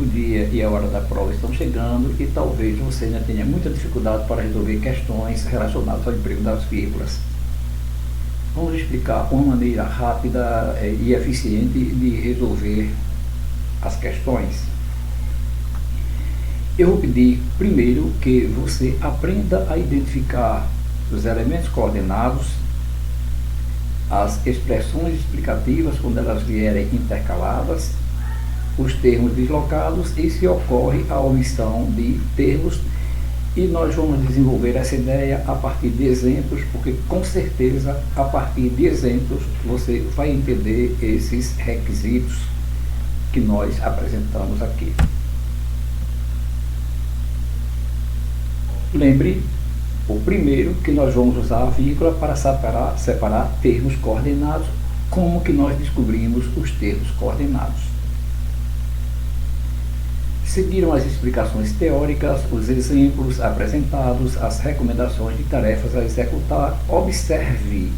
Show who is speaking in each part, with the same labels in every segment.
Speaker 1: o dia e a hora da prova estão chegando e talvez você ainda tenha muita dificuldade para resolver questões relacionadas ao emprego das vírgulas. Vamos explicar uma maneira rápida e eficiente de resolver as questões. Eu vou pedir primeiro que você aprenda a identificar os elementos coordenados, as expressões explicativas quando elas vierem intercaladas, os termos deslocados e se ocorre a omissão de termos, e nós vamos desenvolver essa ideia a partir de exemplos, porque com certeza a partir de exemplos você vai entender esses requisitos que nós apresentamos aqui. Lembre, o primeiro, que nós vamos usar a vírgula para separar termos coordenados. Como que nós descobrimos os termos coordenados? Seguiram as explicações teóricas, os exemplos apresentados, as recomendações de tarefas a executar. Observe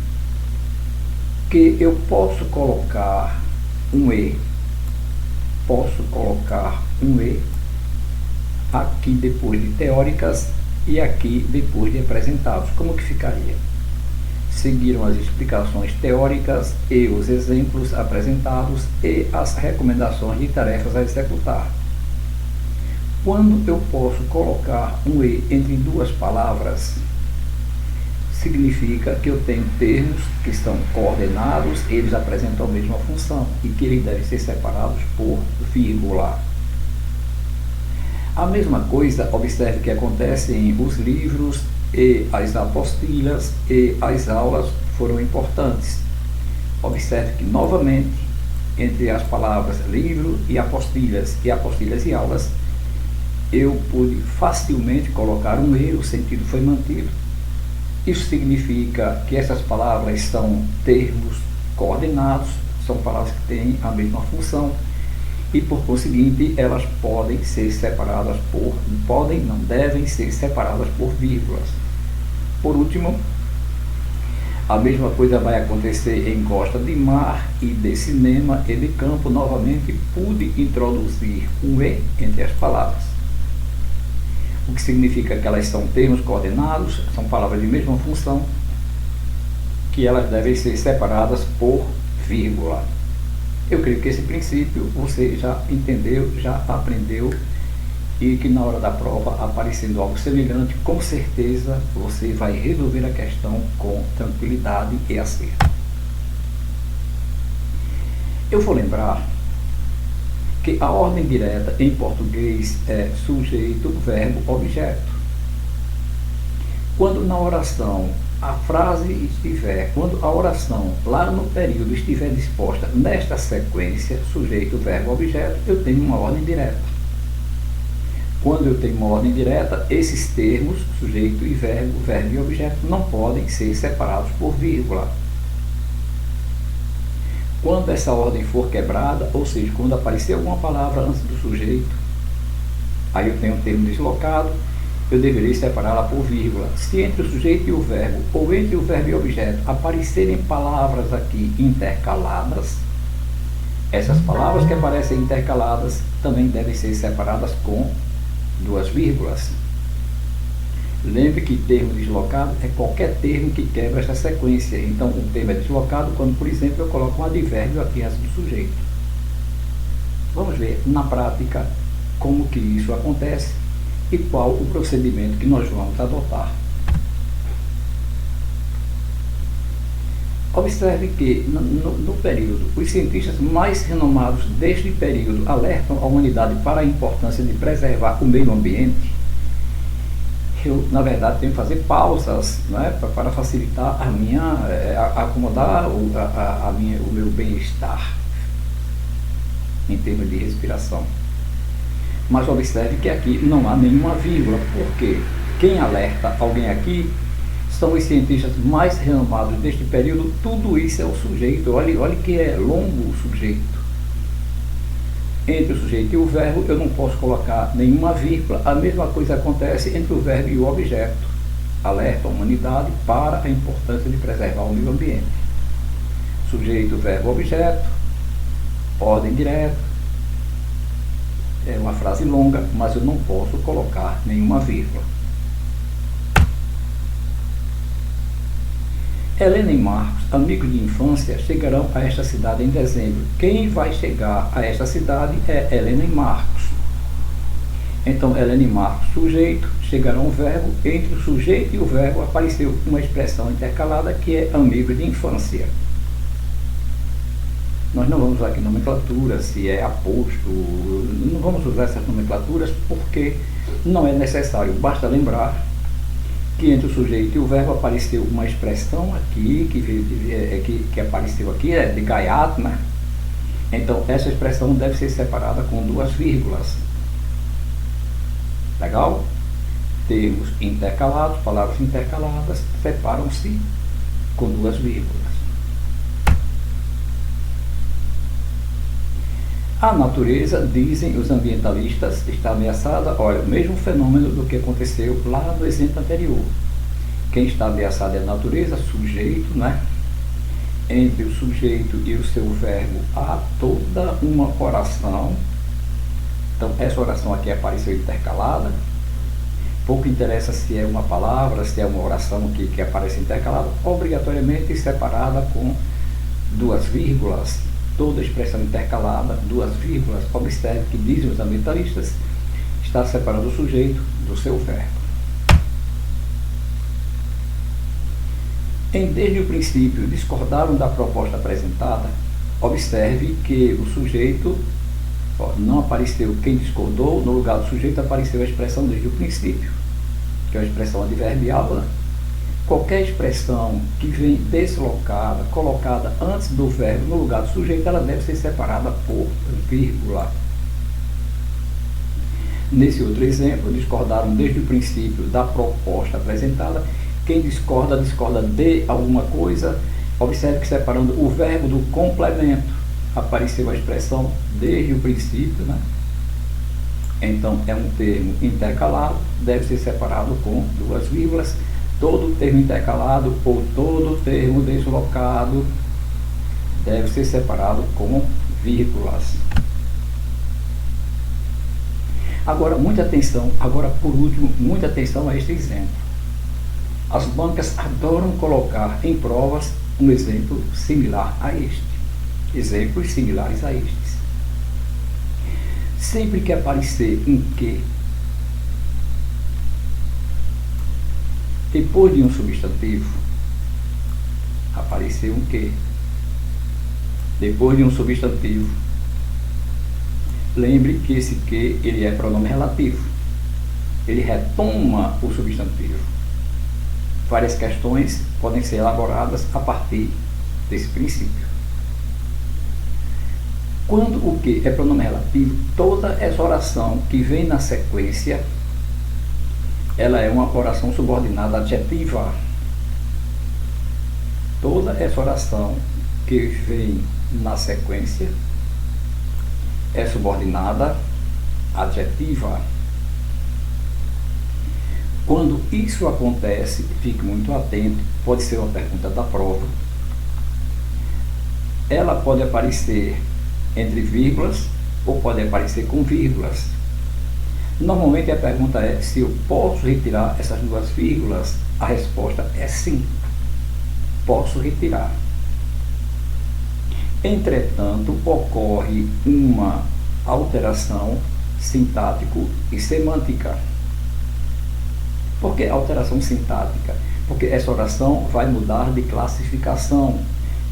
Speaker 1: que eu posso colocar um E aqui depois de teóricas e aqui depois de apresentados. Como que ficaria? Seguiram as explicações teóricas e os exemplos apresentados e as recomendações de tarefas a executar. Quando eu posso colocar um E entre duas palavras, significa que eu tenho termos que estão coordenados, eles apresentam a mesma função e que eles devem ser separados por vírgula. A mesma coisa, observe que acontece em os livros e as apostilhas e as aulas foram importantes. Observe que, novamente, entre as palavras livro e apostilhas e aulas, eu pude facilmente colocar um E, o sentido foi mantido. Isso significa que essas palavras são termos coordenados, são palavras que têm a mesma função e, por conseguinte, elas podem ser separadas devem ser separadas por vírgulas. Por último, a mesma coisa vai acontecer em gosta de mar e de cinema e de campo. Novamente, pude introduzir um E entre as palavras, o que significa que elas são termos coordenados, são palavras de mesma função, que elas devem ser separadas por vírgula. Eu creio que esse princípio você já entendeu, já aprendeu, e que na hora da prova, aparecendo algo semelhante, com certeza você vai resolver a questão com tranquilidade e acerto. Eu vou lembrar que a ordem direta em português é sujeito, verbo, objeto. Quando na oração quando a oração lá no período estiver disposta nesta sequência, sujeito, verbo, objeto, eu tenho uma ordem direta. Quando eu tenho uma ordem direta, esses termos, sujeito e verbo, verbo e objeto, não podem ser separados por vírgula. Quando essa ordem for quebrada, ou seja, quando aparecer alguma palavra antes do sujeito, aí eu tenho um termo deslocado, eu deveria separá-la por vírgula. Se entre o sujeito e o verbo, ou entre o verbo e o objeto, aparecerem palavras aqui intercaladas, essas palavras que aparecem intercaladas também devem ser separadas com duas vírgulas. Lembre que termo deslocado é qualquer termo que quebra esta sequência. Então, o termo é deslocado quando, por exemplo, eu coloco um advérbio aqui antes do sujeito. Vamos ver na prática como que isso acontece e qual o procedimento que nós vamos adotar. Observe que, no período, os cientistas mais renomados deste período alertam a humanidade para a importância de preservar o meio ambiente. Eu, na verdade, tenho que fazer pausas, né, para facilitar acomodar o meu bem-estar em termos de respiração. Mas observe que aqui não há nenhuma vírgula, porque quem alerta alguém aqui são os cientistas mais renomados deste período. Tudo isso é o sujeito. Olha que é longo o sujeito. Entre o sujeito e o verbo eu não posso colocar nenhuma vírgula. A mesma coisa acontece entre o verbo e o objeto. Alerta a humanidade para a importância de preservar o meio ambiente. Sujeito, verbo, objeto, ordem direta, é uma frase longa, mas eu não posso colocar nenhuma vírgula. Helena e Marcos, amigos de infância, chegarão a esta cidade em dezembro. Quem vai chegar a esta cidade é Helena e Marcos. Então, Helena e Marcos, sujeito, chegará um verbo. Entre o sujeito e o verbo apareceu uma expressão intercalada que é amigo de infância. Nós não vamos usar aqui nomenclatura, se é aposto, não vamos usar essas nomenclaturas porque não é necessário. Basta lembrar que entre o sujeito e o verbo apareceu uma expressão aqui, que apareceu aqui, é de gaiato, né? Então, essa expressão deve ser separada com duas vírgulas. Legal? Termos intercalados, palavras intercaladas, separam-se com duas vírgulas. A natureza, dizem os ambientalistas, está ameaçada, olha, o mesmo fenômeno do que aconteceu lá no exemplo anterior. Quem está ameaçado é a natureza, sujeito, né? Entre o sujeito e o seu verbo há toda uma oração. Então, essa oração aqui apareceu intercalada. Pouco interessa se é uma palavra, se é uma oração que aparece intercalada, obrigatoriamente separada com duas vírgulas. Toda expressão intercalada, duas vírgulas. Observe que dizem os ambientalistas, está separando o sujeito do seu verbo. Desde o princípio discordaram da proposta apresentada, observe que o sujeito, não apareceu quem discordou, no lugar do sujeito apareceu a expressão desde o princípio, que é uma expressão adverbial, né? Qualquer expressão que vem deslocada, colocada antes do verbo no lugar do sujeito, ela deve ser separada por vírgula. Nesse outro exemplo, discordaram desde o princípio da proposta apresentada. Quem discorda, discorda de alguma coisa. Observe que separando o verbo do complemento, apareceu a expressão desde o princípio, né? Então, é um termo intercalado, deve ser separado com duas vírgulas. Todo termo intercalado ou todo termo deslocado deve ser separado com vírgulas. Agora, muita atenção, por último, muita atenção a este exemplo. As bancas adoram colocar em provas um exemplo similar a este. Exemplos similares a estes. Sempre que aparecer um que depois de um substantivo, apareceu um que. Depois de um substantivo, lembre que esse que ele é pronome relativo. Ele retoma o substantivo. Várias questões podem ser elaboradas a partir desse princípio. Quando o que é pronome relativo, toda essa oração que vem na sequência, ela é uma oração subordinada adjetiva. Toda essa oração que vem na sequência é subordinada adjetiva. Quando isso acontece, fique muito atento, pode ser uma pergunta da prova. Ela pode aparecer entre vírgulas ou pode aparecer com vírgulas. Normalmente a pergunta é se eu posso retirar essas duas vírgulas. A resposta é sim, posso retirar. Entretanto, ocorre uma alteração sintático e semântica. Por que alteração sintática? Porque essa oração vai mudar de classificação.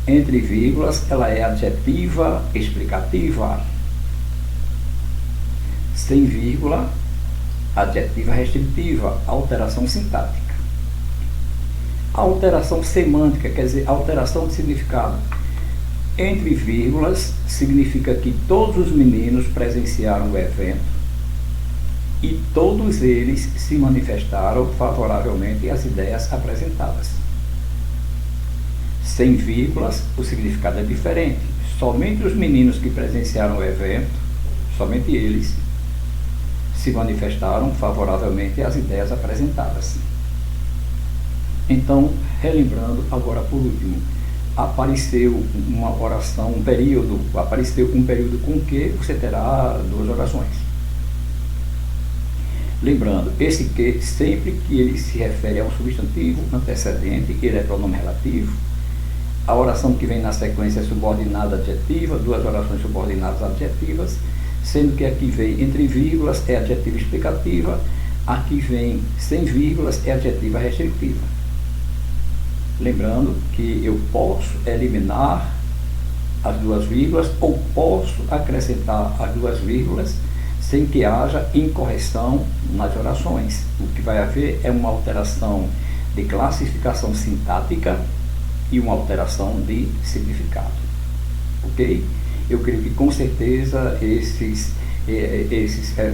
Speaker 1: Entre vírgulas, ela é adjetiva explicativa. Sem vírgula, adjetiva restritiva, alteração sintática. Alteração semântica, quer dizer, alteração de significado. Entre vírgulas, significa que todos os meninos presenciaram o evento e todos eles se manifestaram favoravelmente às ideias apresentadas. Sem vírgulas, o significado é diferente. Somente os meninos que presenciaram o evento, somente eles, se manifestaram favoravelmente às ideias apresentadas. Então, relembrando agora por último, apareceu uma oração, apareceu um período com que você terá duas orações. Lembrando, esse que, sempre que ele se refere a um substantivo antecedente, ele é pronome relativo. A oração que vem na sequência é subordinada adjetiva, duas orações subordinadas adjetivas, sendo que aqui vem entre vírgulas é adjetiva explicativa, aqui vem sem vírgulas é adjetiva restritiva. Lembrando que eu posso eliminar as duas vírgulas ou posso acrescentar as duas vírgulas sem que haja incorreção nas orações. O que vai haver é uma alteração de classificação sintática e uma alteração de significado. Ok? Eu creio que com certeza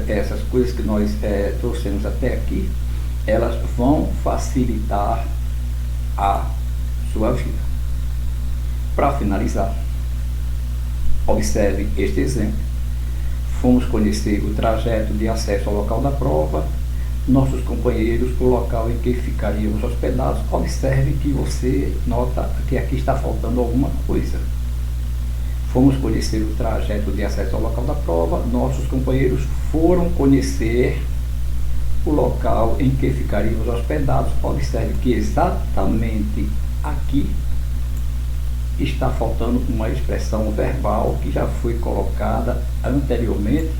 Speaker 1: essas coisas que nós trouxemos até aqui, elas vão facilitar a sua vida. Para finalizar, observe este exemplo. Fomos conhecer o trajeto de acesso ao local da prova, nossos companheiros, o local em que ficaríamos hospedados. Observe que você nota que aqui está faltando alguma coisa. Fomos conhecer o trajeto de acesso ao local da prova, nossos companheiros foram conhecer o local em que ficaríamos hospedados. Observe que exatamente aqui está faltando uma expressão verbal que já foi colocada anteriormente.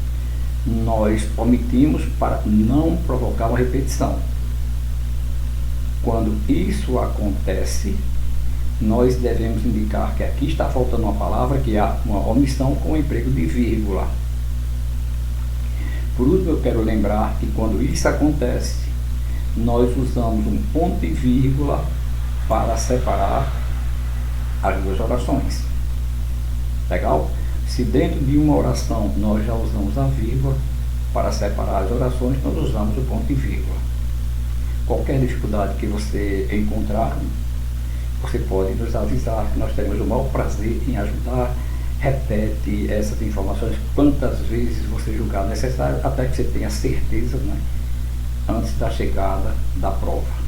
Speaker 1: Nós omitimos para não provocar uma repetição. Quando isso acontece, nós devemos indicar que aqui está faltando uma palavra, que há uma omissão com o emprego de vírgula. Por último, eu quero lembrar que quando isso acontece, nós usamos um ponto e vírgula para separar as duas orações. Legal? Se dentro de uma oração nós já usamos a vírgula para separar as orações, nós usamos o ponto e vírgula. Qualquer dificuldade que você encontrar, você pode nos avisar, que nós teremos o maior prazer em ajudar. Repete essas informações quantas vezes você julgar necessário, até que você tenha certeza, né, antes da chegada da prova.